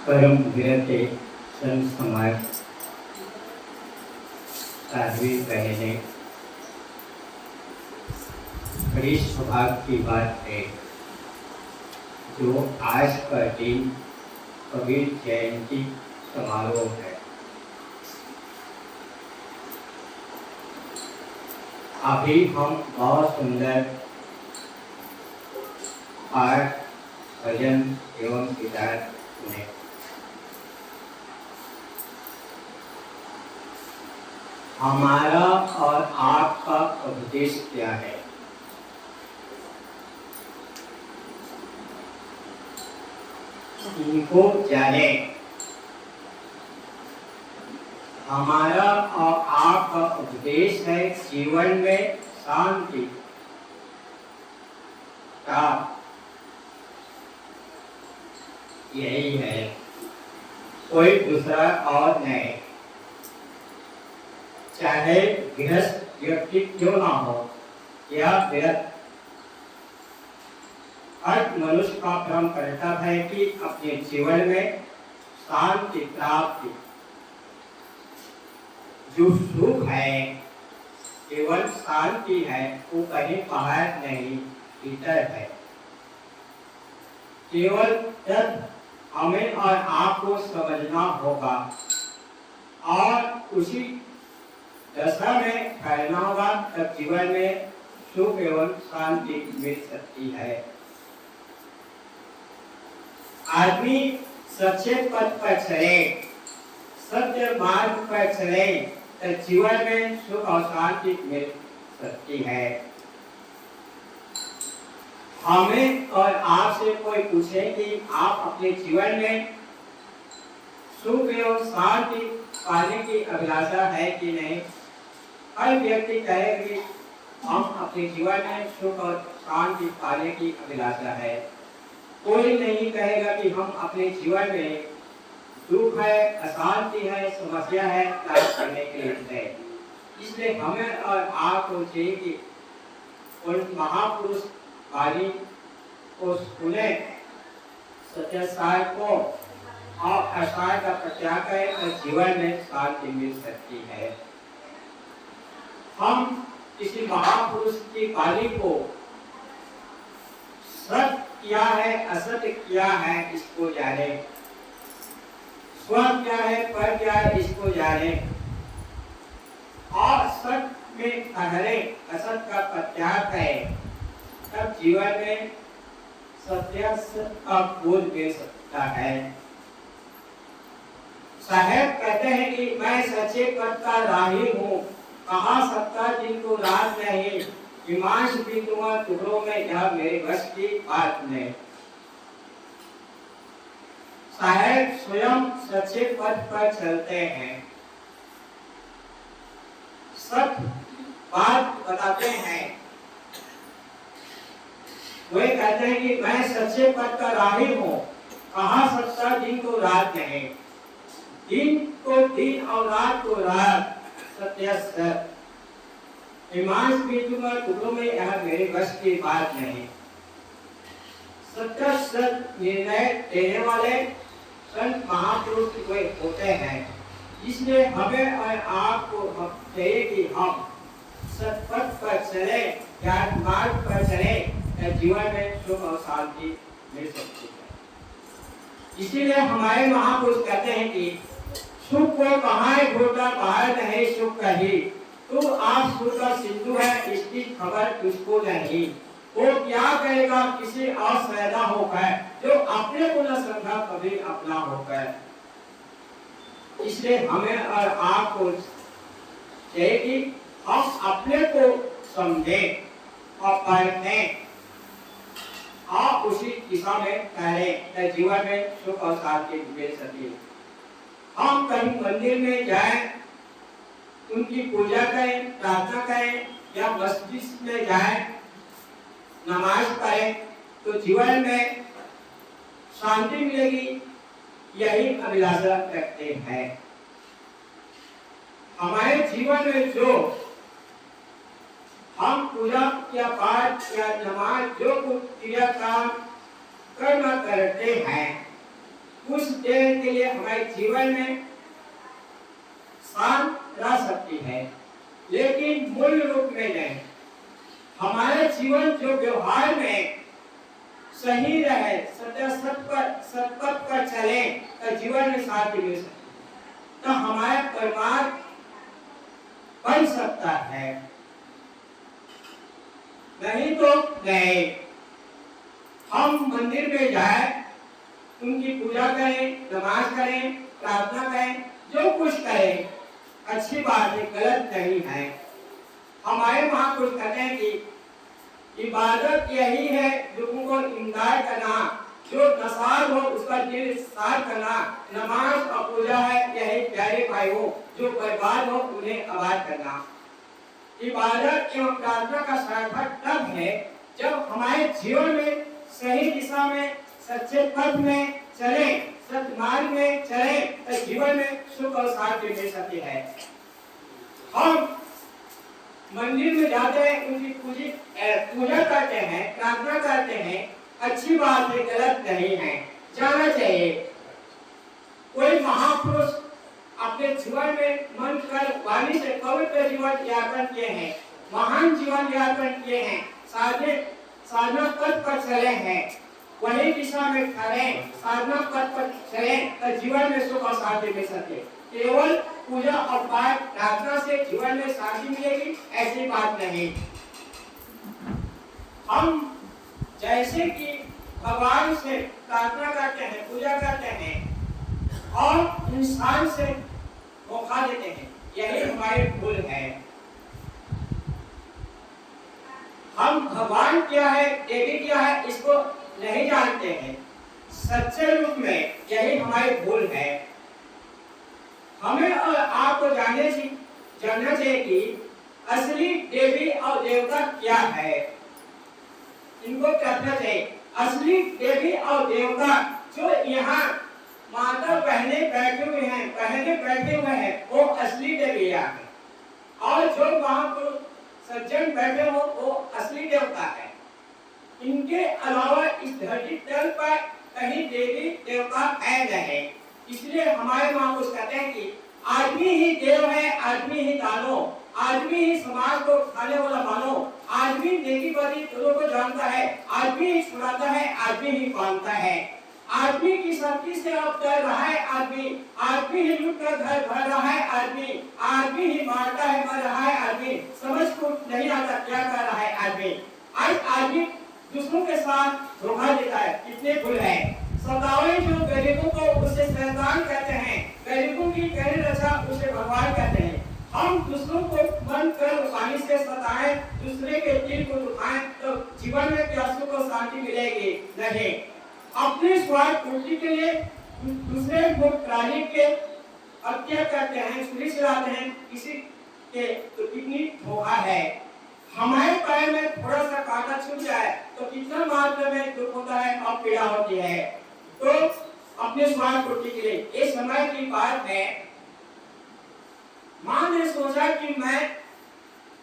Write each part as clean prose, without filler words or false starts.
परम वीरते संत समाज साध्वी बहने, बड़ी सौभाग्य की बात है जो आज का दिन कबीर जयंती समारोह है। अभी हम बहुत सुंदर पाठ, भजन एवं विचार सुने। हमारा और आपका उपदेश क्या है? इनको जाने। हमारा और आपका उपदेश है जीवन में शांति का, यही है, कोई दूसरा और नहीं। चाहे गृहस्थ व्यक्ति क्यों ना हो या व्यर्थ, हर मनुष्य का भ्रम करता है कि अपने जीवन में शांति प्राप्ति, जो सुख है, केवल शांति है, वो कहीं बाहर नहीं भीतर है। केवल जब हमें और आपको समझना होगा और उसी दशा में ठहरना होगा, तब जीवन में सुख एवं शांति मिल सकती है। आदमी सच्चे पथ पर चले, सत्य मार्ग पर चले, तो जीवन में सुख और शांति मिल सकती है। हमें और आपसे कोई पूछे कि आप अपने जीवन में सुख एवं शांति पाने की अभिलाषा है कि नहीं, हर व्यक्ति कहेगा कि हम अपने जीवन में सुख और शांति पाने की अभिलाषा है। कोई नहीं कहेगा कि हम अपने जीवन में दुख है, अशांति है, समस्या है प्राप्त करने के लिए है। इसलिए हमें और आपको चाहिए कि उन महापुरुष वाणी को सुने, सत्य सार को और असार का प्रत्याग करें, और जीवन में शांति मिल सकती है। हम किसी महापुरुष की वाणी को सत्य क्या है, असत्य क्या है, इसको जाने, स्व क्या है, पर क्या है, इसको जाने, और सत्य में ठहरे, असत का प्रत्याग करें, तब जीवन में सत्य का बोध मिल सकता है। साहेब कहते हैं कि मैं सच्चे पथ का राही हूँ, कहा सकता जिनको रात नहीं, हिमांश बिंदुआ टुकड़ों में यह मेरे बस की बात नहीं। साहेब स्वयं सच्चे पथ पर चलते हैं, सत्य बात बताते हैं। वे कहते हैं कि मैं सच्चे पथ का राही हूँ, कहा सकता दिन को रात नहीं, दिन को दिन और रात को रात, सत्य सत्य, हिमांश बिंदुआ टुकड़ों में यह मेरे बस की बात नहीं। सत्य सत्य निर्णय देने वाले संत महापुरुष वे होते हैं। इसलिए हमें और आपको चाहिए कि हम सत्पथ पर चले, ज्ञान मार्ग पर चले, तो जीवन में सुख और शांति मिल सकती है। इसीलिए हमारे महापुरुष कहते हैं कि सुख को कहाँ ढूंढा, बाहर नहीं सुख कहीं, तू आप सुख का सिंधु है, इसकी खबर तुझको नहीं। वो क्या करेगा किसी और पैदा होकर, जो अपने को न समझा कभी अपना होकर। इसलिए हमें और आपको चाहिए कि हम अपने को समझें और परखें और उसी दिशा में करें, जीवन में सुख और शांति मिल सके। हम कहीं मंदिर में जाएं, उनकी पूजा करें, प्रार्थना करें, या मस्जिद में जाएं, नमाज पढ़ें, तो जीवन में शांति मिलेगी, यही अभिलाषा रखते हैं। हमारे जीवन में जो हम पूजा या पाठ या नमाज जो कुछ क्रिया काम कर्म करते हैं, कुछ देर के लिए हमारे जीवन में शांत रह सकती है, लेकिन मूल रूप में नहीं। हमारे जीवन जो व्यवहार में सही रहे, सतपथ पर चले, तो जीवन में शांति मिल सकती है, तो हमारा परिवार बन सकता है। नहीं तो नहीं। हम मंदिर में जाए, उनकी पूजा करें, नमाज करें, प्रार्थना करें, जो कुछ करें अच्छी बात है, गलत नहीं है। हमारे महापुरुष कहते हैं कि इबादत यही है लोगों को इमदाद करना, जो नसार हो उसका दिल सार करना। नमाज और पूजा है यही प्यारे भाई हो, जो बर्बाद हो उन्हें आबाद करना। इबादत एवं प्रार्थना का सार्थक तब है जब हमारे जीवन में सही दिशा में, सच्चे पथ में चले, सत्मार्ग में चले, तो जीवन में सुख और शांति मिल सकती है। हम मंदिर में जाते हैं, उनकी पूजा करते हैं, प्रार्थना करते हैं, अच्छी बात है, गलत नहीं है, जाना चाहिए। कोई महापुरुष अपने जीवन में मन कर वाणी से पवित्र जीवन यापन किए हैं, महान जीवन यापन किए हैं, साधना पथ पर चले हैं, वही दिशा में खड़े, साधना पथ पर चले, तो जीवन में सुख और शांति मिल सके। केवल पूजा और पाठ प्रार्थना से जीवन में शांति मिलेगी ऐसी बात नहीं। हम जैसे कि भगवान से प्रार्थना करते हैं, पूजा करते हैं और इंसान से धोखा देते हैं, यही हमारी भूल है। हम भगवान क्या है, देवी क्या है, इसको नहीं जानते हैं सच्चे रूप में, यही हमारी भूल है। हमें और आपको जानना चाहिए कि असली देवी और देवता क्या है, इनको कहना चाहिए। असली देवी और देवता जो यहाँ माता बहने बैठे हुए हैं, वो असली देविया है, और जो महापुरुष सज्जन बैठे हो वो असली देवता है। इनके अलावा इस धरती तल पर कहीं देवी देवता है नहीं। इसलिए हमारे महापुरुष कहते हैं कि आदमी ही देव है, आदमी ही दानो, आदमी ही समाज को खाने वाला मानो, आदमी नेकी बदी दोनों को जानता है, आदमी ही सुनाता है, आदमी ही मानता है, आदमी की शक्ति से अब कर रहा है आदमी ही लूट कर घर भर रहा है आदमी ही मारता है, मर रहा है आदमी, समझ को नहीं आता क्या कर रहा है आदमी। आज आदमी दूसरों के साथ धोखा देता है, कितने भूल है। सतावे जो गरीबों को उसे शैतान कहते हैं, गरीबों की गहरी रक्षा उसे भगवान कहते हैं। हम दूसरों को मन कर पानी से सताएं, दूसरे के दिल को दुखाएं, तो जीवन में क्या सुख और शांति मिलेगी? नहीं। अपने स्वार्थ पूर्ति के लिए दूसरे को प्राणी के हत्या करते हैं, छुरी चलाते हैं, किसी के तो कितनी धोखा है। हमारे पैर में थोड़ा सा कांटा छूट जाए तो कितना मात्रा में दुख होता है और पीड़ा होती है। तो अपने स्वार्थ पूर्ति के लिए ये समय की बात है। माँ ने सोचा कि मैं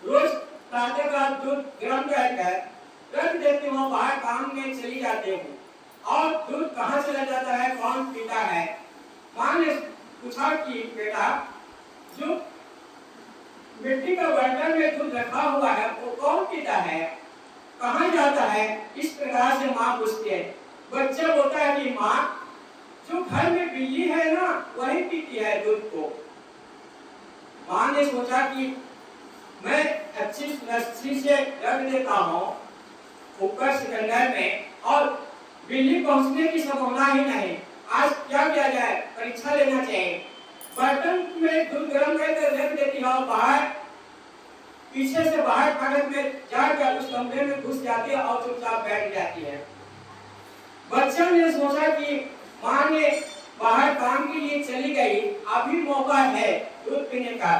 रोज प्रातः का दूध गर्म कर रख देती हूँ, बाहर काम में चली जाती हूँ, और दूध कहाँ चला जाता है, कौन पीता है? माँ ने पूछा कि बेटा, जो मिट्टी का बर्तन में दूध रखा हुआ है वो कौन पीता है, कहाँ जाता है? इस प्रकार से माँ पूछती है। बच्चा बोलता है कि माँ, जो घर में बिल्ली है ना वही पीती है दूध को। माँ ने सोचा कि मैं अच्छी रस्सी से रख देता हूँ ऊपर सिकंदर में, और बिल्ली पहुंचने की संभावना ही नहीं। आज क्या किया जाए, परीक्षा लेना चाहिए। बर्तन में दूध गर्म करके रख देती है, बाहर पीछे से बाहर फाटक में जाकर उस कमरे में घुस जाती है और चुपचाप बैठ जाती है। बच्चा ने सोचा कि माँ ने बाहर काम के लिए चली गई, अभी मौका है दूध पीने का।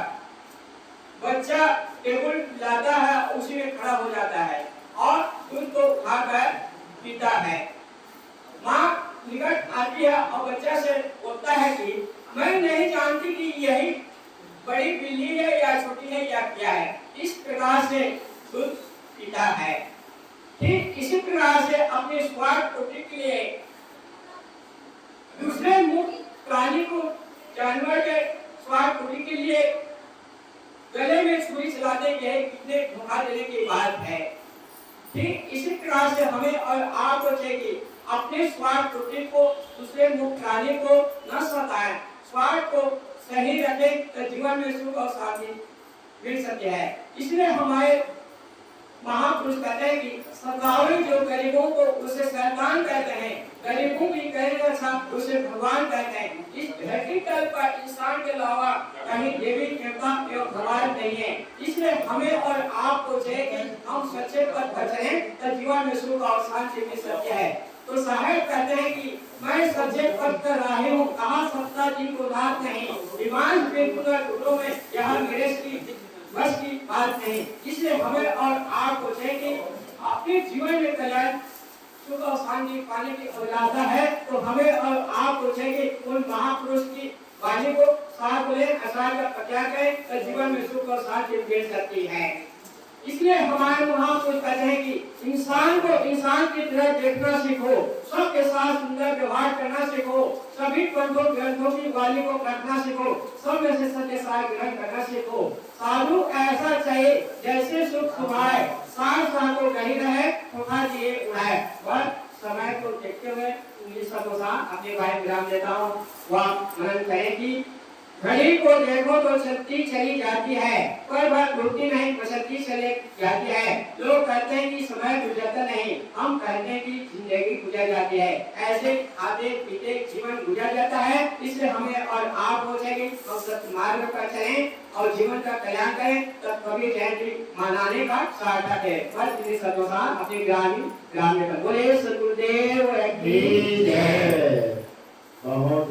बच्चा टेबल लाता है, उसी में खड़ा हो जाता है और दूध को उठाकर पीता है। माँ निकट आती है और बच्चा से बोलता है कि मैं नहीं जानती कि यही बड़ी बिल्ली है या छोटी है या क्या है। इस प्रकार से दूध पीता है। ठीक इसी प्रकार से अपने स्वार्थ पूर्ति के लिए दूसरे मुक्त प्राणी को जानवर के स्वाद पूरी के लिए गले में छुरी चलाने के कितने धोखा देने की बात है। ठीक इसी तरह से हमें और आपको चाहिए अपने स्वाद त्रुटि को दूसरे मुक्त प्राणी को न सताएं, स्वाद को सही रखें तो जीवन में सुख और शांति मिल सकती है। इसलिए हमारे महापुरुष कहते हैं कि सतावे जो गरीबों को उसे शैतान कहते हैं, गरीबों की कहने अच्छा उसे भगवान कहते हैं। इस धरती तल पर इंसान के अलावा कहीं देवी देवता एवं भगवान नहीं है। इसलिए हमें और आपको चाहिए कि हम सच्चे पथ पर चलें तो जीवन में सुख और शांति मिल सकती है। तो साहेब कहते हैं कि मैं सच्चे पथ पर राही हूँ, कहा सत्ता जी को रात नहीं, विमान टुकड़ों में यह मेरे की बस की बात नहीं। इसलिए हमें और आपको चाहिए अपने जीवन में कल्याण सुख और शांति पाने की अभिलाषा है तो हमें और आपको चाहिए उन महापुरुष की वाणी को साथ ले असार का प्रत्याग करें तो जीवन में सुख और शांति मिल सकती है। इसलिए हमारे महापुरुष कहते हैं कि इंसान को इंसान की तरह देखना सीखो, सबके साथ सुंदर व्यवहार करना सीखो, सभी ग्रंथों की वाणी को रखना सीखो, सब में से सत्य सार ग्रहण करना सीखो। साधु ऐसा चाहिए जैसे सुख सुभाए, साथ को कहीं रहे धोखा दिए उड़ाए। और समय को देखते हुए अपने भाई विराम देता हूँ। वह मनन करें कि घड़ी को देखो तो चलती चली जाती है, पर वह रुकती नहीं, बसती चली जाती है। लोग कहते हैं कि समय गुजरता नहीं, हम कहते हैं कि जिंदगी गुजर जाती है। ऐसे खाते पीते जीवन गुजर जाता है। इसलिए हमें और आप हो जाएंगे हम सत्य मार्ग पर चलें और जीवन का कल्याण करें, तब कभी जयंती मनाने का सार्थक है। बस अपने ग्रामीण बोले सतगुरुदेव की जय। बहुत